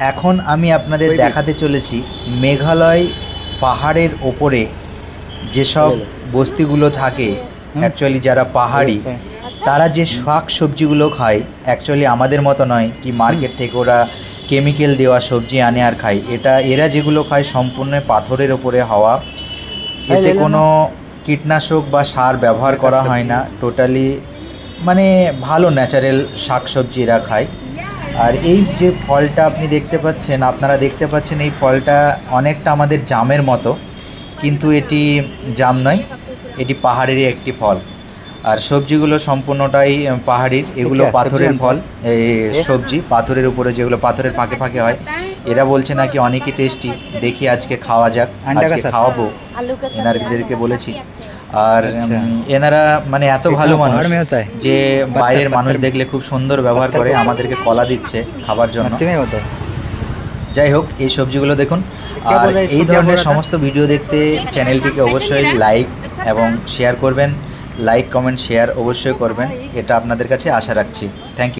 এখন আমি আপনাদের দেখাতে চলেছি মেঘালয় পাহাড়ের ওপরে যেসব বস্তিগুলো থাকে, অ্যাকচুয়ালি যারা পাহাড়ি তারা যে শাক সবজিগুলো খায়, অ্যাকচুয়ালি আমাদের মতো নয় কি মার্কেট থেকে ওরা কেমিক্যাল দেওয়া সবজি আনে আর খায়। এরা যেগুলো খায় সম্পূর্ণ পাথরের ওপরে হওয়া, এতে কোনো কীটনাশক বা সার ব্যবহার করা হয় না, টোটালি মানে ভালো ন্যাচারাল শাক সবজি এরা খায়। আর এই যে ফলটা আপনি দেখতে পাচ্ছেন, আপনারা দেখতে পাচ্ছেন এই ফলটা অনেকটা আমাদের জামের মতো, কিন্তু এটি জাম নয়, এটি পাহাড়েরই একটি ফল। আর সবজিগুলো সম্পূর্ণটাই পাহাড়ির, এগুলো পাথরের ফল, এই সবজি পাথরের উপরে যেগুলো পাথরের ফাঁকে ফাঁকে হয়। এরা বলছে নাকি অনেকই টেস্টি, দেখি আজকে খাওয়া যাক, আজকে খাওয়াবো, এনাদেরকে বলেছি। আর এনারা মানে এত ভালো মানুষ যে বাইরের মানুষ দেখলে খুব সুন্দর ব্যবহার করে, আমাদেরকে কলা দিচ্ছে খাবার জন্য। যাই হোক, এই সবজিগুলো দেখুন। আর এই ধরনের সমস্ত ভিডিও দেখতে চ্যানেলটিকে অবশ্যই লাইক এবং শেয়ার করবেন, লাইক কমেন্ট শেয়ার অবশ্যই করবেন, এটা আপনাদের কাছে আশা রাখছি। Thank you.